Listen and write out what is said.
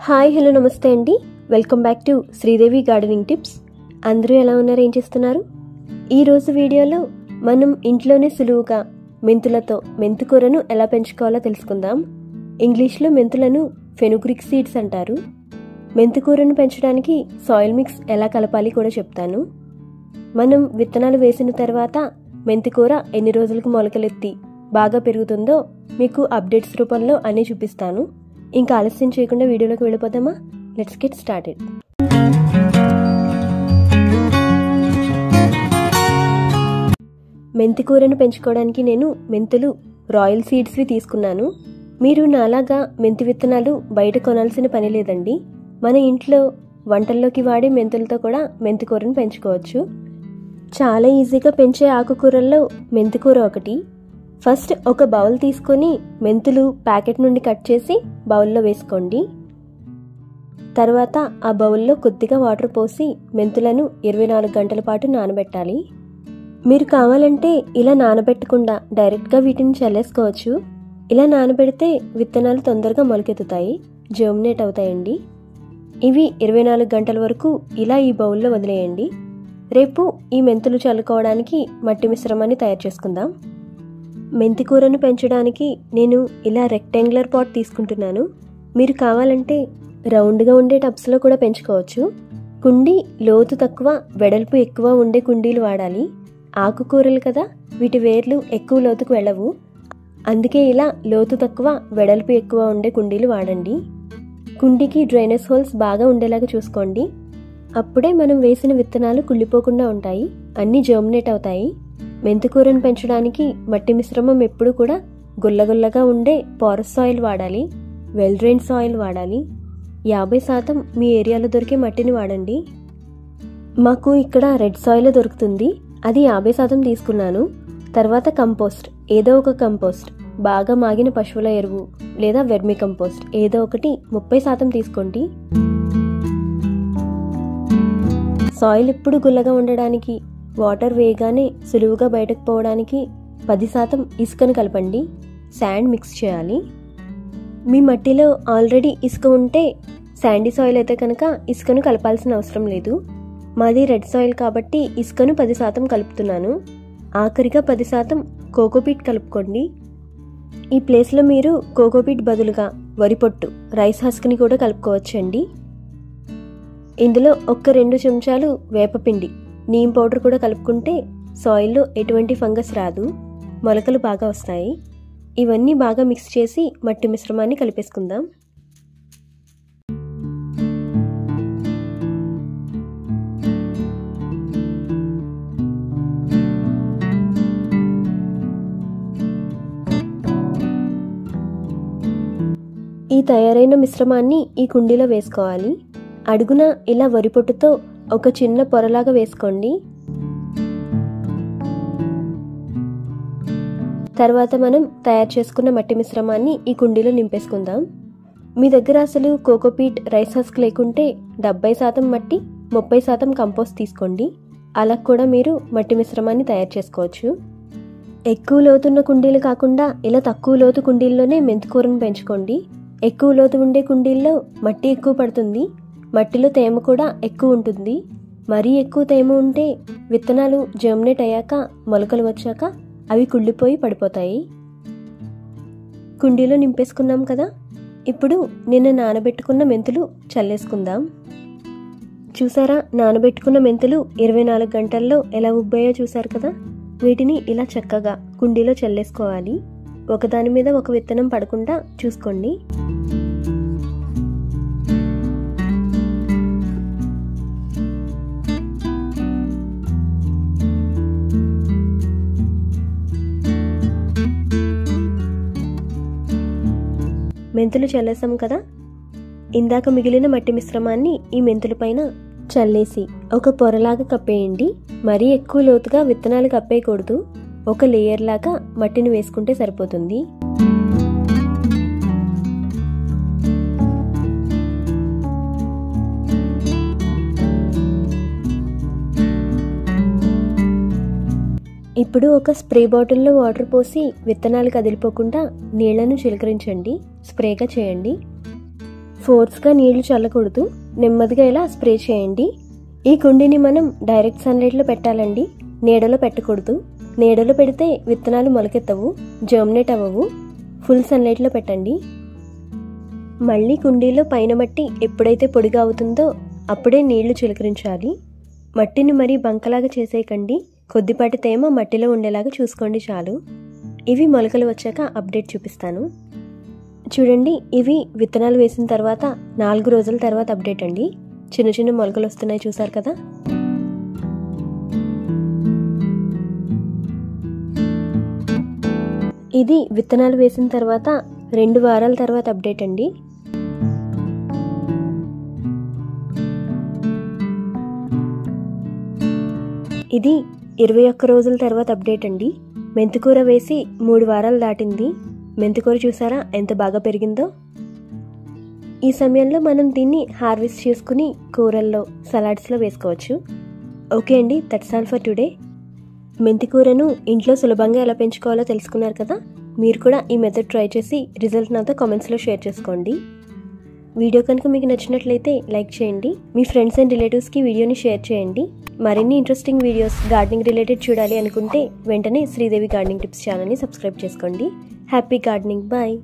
Hi hello నమస్తే అండి. Welcome back to Sridevi gardening tips. అందరూ ఎలా ఉన్నారు, ఏం చేస్తున్నారు? ఈరోజు వీడియోలో మనం ఇంట్లోనే సులువుగా మెంతులతో మెంతికూరను ఎలా పెంచుకోవాలో తెలుసుకుందాం. ఇంగ్లీష్లో మెంతులను ఫెనుగ్రిక్ సీడ్స్ అంటారు. మెంతికూరను పెంచడానికి సాయిల్ మిక్స్ ఎలా కలపాలి కూడా చెప్తాను. మనం విత్తనాలు వేసిన తర్వాత మెంతికూర ఎన్ని రోజులకు మొలకలెత్తి బాగా పెరుగుతుందో మీకు అప్డేట్స్ రూపంలో అన్నీ చూపిస్తాను. ఇంకా ఆలస్యం చేయకుండా వీడియోలోకి వెళ్ళిపోదామా? Let's get started. మెంతికూరను పెంచుకోవడానికి నేను మెంతులు రాయల్ సీడ్స్వి తీసుకున్నాను. మీరు నాలాగా మెంతి విత్తనాలు బయట కొనాల్సిన పని లేదండి. మన ఇంట్లో వంటల్లోకి వాడే మెంతులతో కూడా మెంతికూరను పెంచుకోవచ్చు. చాలా ఈజీగా పెంచే ఆకుకూరల్లో మెంతికూర ఒకటి. ఫస్ట్ ఒక బౌల్ తీసుకొని మెంతులు ప్యాకెట్ నుండి కట్ చేసి బౌల్లో వేసుకోండి. తర్వాత ఆ బౌల్లో కొద్దిగా వాటర్ పోసి మెంతులను 24 గంటల పాటు నానబెట్టాలి. మీరు కావాలంటే ఇలా నానబెట్టకుండా డైరెక్ట్గా వీటిని చల్లేసుకోవచ్చు. ఇలా నానబెడితే విత్తనాలు తొందరగా మొలకెత్తుతాయి, జర్మినేట్ అవుతాయండి. ఇవి 24 గంటల వరకు ఇలా ఈ బౌల్లో వదిలేయండి. రేపు ఈ మెంతులు చల్లుకోవడానికి మట్టి మిశ్రమాన్ని తయారు చేసుకుందాం. మెంతికూరను పెంచడానికి నేను ఇలా రెక్టాంగులర్ పాట్ తీసుకుంటున్నాను. మీరు కావాలంటే రౌండ్గా ఉండే టబ్స్లో కూడా పెంచుకోవచ్చు. కుండీ లోతు తక్కువ వెడల్పు ఎక్కువ ఉండే కుండీలు వాడాలి. ఆకుకూరలు కదా, వీటి వేర్లు ఎక్కువ లోతుకు వెళ్ళవు. అందుకే ఇలా లోతు తక్కువ వెడల్పు ఎక్కువ ఉండే కుండీలు వాడండి. కుండీకి డ్రైనేజ్ హోల్స్ బాగా ఉండేలాగా చూసుకోండి. అప్పుడే మనం వేసిన విత్తనాలు కుళ్ళిపోకుండా ఉంటాయి, అన్నీ జర్మినేట్ అవుతాయి. మెంతికూరను పెంచడానికి మట్టి మిశ్రమం ఎప్పుడు కూడా గుల్లగుల్లగా ఉండే పోరస్ సాయిల్ వాడాలి, వెల్ డ్రైన్ సాయిల్ వాడాలి. 50% మీ ఏరియాలో దొరికే మట్టిని వాడండి. మాకు ఇక్కడ రెడ్ సాయిల్ దొరుకుతుంది, అది 50% తీసుకున్నాను. తర్వాత కంపోస్ట్, ఏదో ఒక కంపోస్ట్, బాగా మాగిన పశువుల ఎరువు లేదా వెర్మి కంపోస్ట్ ఏదో ఒకటి 30% తీసుకోండి. సాయిల్ ఎప్పుడు గుల్లగా ఉండడానికి, వాటర్ వేయగానే సులువుగా బయటకు పోవడానికి 10% ఇసుకను కలపండి. శాండ్ మిక్స్ చేయాలి. మీ మట్టిలో ఆల్రెడీ ఇసుక ఉంటే శాండీ సాయిల్ అయితే కనుక ఇసుకను కలపాల్సిన అవసరం లేదు. మాది రెడ్ సాయిల్ కాబట్టి ఇసుకను 10% కలుపుతున్నాను. ఆఖరిగా 10% కోకోపీట్ కలుపుకోండి. ఈ ప్లేస్లో మీరు కోకోపీట్ బదులుగా వరి పొట్టు, రైస్ హస్క్ని కూడా కలుపుకోవచ్చండి. ఇందులో 1-2 చెంచాలు వేపపిండి, నీమ్ పౌడర్ కూడా కలుపుకుంటే సాయిల్లో ఎటువంటి ఫంగస్ రాదు, మొలకలు బాగా వస్తాయి. ఇవన్నీ బాగా మిక్స్ చేసి మట్టి మిశ్రమాన్ని కలిపేసుకుందాం. ఈ తయారైన మిశ్రమాన్ని ఈ కుండీలో వేసుకోవాలి. అడుగున ఇలా వరి పొట్టుతో ఒక చిన్న పొరలాగా వేసుకోండి. తర్వాత మనం తయారు చేసుకున్న మట్టి మిశ్రమాన్ని ఈ కుండీలో నింపేసుకుందాం. మీ దగ్గర అసలు కోకోపీట్, రైస్ హస్క్ లేకుంటే 70% మట్టి 30% కంపోస్ట్ తీసుకోండి. అలా కూడా మీరు మట్టి మిశ్రమాన్ని తయారు చేసుకోవచ్చు. ఎక్కువ లోతున్న కుండీలు కాకుండా ఇలా తక్కువ లోతు కుండీల్లోనే మెంతికూరను పెంచుకోండి. ఎక్కువ లోతు ఉండే కుండీల్లో మట్టి ఎక్కువ పడుతుంది, మట్టిలో తేమ కూడా ఎక్కువ ఉంటుంది. మరీ ఎక్కువ తేమ ఉంటే విత్తనాలు జర్మినేట్ అయ్యాక మొలకలు వచ్చాక అవి కుళ్ళిపోయి పడిపోతాయి. కుండీలో నింపేసుకున్నాం కదా. ఇప్పుడు నిన్న నానబెట్టుకున్న మెంతులు చల్లేసుకుందాం. చూసారా, నానబెట్టుకున్న మెంతులు 24 గంటల్లో ఎలా ఉబ్బాయో చూసారు కదా. వీటిని ఇలా చక్కగా కుండీలో చల్లేసుకోవాలి. ఒకదాని మీద ఒక విత్తనం పడకుండా చూసుకోండి. మెంతులు చల్లేసాం కదా. ఇందాక మిగిలిన మట్టి మిశ్రమాన్ని ఈ మెంతుల పైన చల్లేసి ఒక పొరలాగా కప్పేయండి. మరీ ఎక్కువ లోతుగా విత్తనాలు కప్పేయకూడదు. ఒక లేయర్ లాగా మట్టిని వేసుకుంటే సరిపోతుంది. ఇప్పుడు ఒక స్ప్రే బాటిల్లో వాటర్ పోసి విత్తనాలు కదిలిపోకుండా నీళ్లను చిలకరించండి, స్ప్రేగా చేయండి. ఫోర్స్గా నీళ్లు చల్లకూడదు, నెమ్మదిగా ఇలా స్ప్రే చేయండి. ఈ కుండీని మనం డైరెక్ట్ సన్లైట్లో పెట్టాలండి, నీడలో పెట్టకూడదు. నీడలో పెడితే విత్తనాలు మొలకెత్తవు, జర్మినేట్ అవ్వవు. ఫుల్ సన్లైట్లో పెట్టండి. మళ్ళీ కుండీలో పైన మట్టి ఎప్పుడైతే పొడిగా అవుతుందో అప్పుడే నీళ్లు చిలకరించాలి. మట్టిని మరీ బంకలాగా చేసేయకండి, కొద్దిపాటి తేమ మట్టిలో ఉండేలాగా చూసుకోండి చాలు. ఇవి మొలకలు వచ్చాక అప్డేట్ చూపిస్తాను. చూడండి, ఇవి విత్తనాలు వేసిన తర్వాత 4 రోజుల తర్వాత అప్డేట్ అండి. చిన్న చిన్న మొలకలు వస్తున్నాయి, చూసారు కదా. ఇది విత్తనాలు వేసిన తర్వాత 2 వారాల తర్వాత అప్డేట్ అండి. ఇది 21 రోజుల తర్వాత అప్డేట్ అండి. మెంతికూర వేసి 3 వారాలు దాటింది. మెంతికూర చూసారా ఎంత బాగా పెరిగిందో. ఈ సమయంలో మనం దీన్ని హార్వెస్ట్ చేసుకుని కూరల్లో, సలాడ్స్లో వేసుకోవచ్చు. ఓకే అండి, దట్స్ ఆల్ ఫర్ టుడే. మెంతికూరను ఇంట్లో సులభంగా ఎలా పెంచుకోవాలో తెలుసుకున్నారు కదా. మీరు కూడా ఈ మెథడ్ ట్రై చేసి రిజల్ట్ నాతో కామెంట్స్లో షేర్ చేసుకోండి. వీడియో కనుక మీకు నచ్చినట్లయితే లైక్ చేయండి. మీ ఫ్రెండ్స్ అండ్ రిలేటివ్స్కి వీడియోని షేర్ చేయండి. మరిన్ని ఇంట్రెస్టింగ్ వీడియోస్ గార్డెనింగ్ రిలేటెడ్ చూడాలి అనుకుంటే వెంటనే శ్రీదేవి గార్డెనింగ్ టిప్స్ ఛానల్ని సబ్స్క్రైబ్ చేసుకోండి. Happy gardening, bye.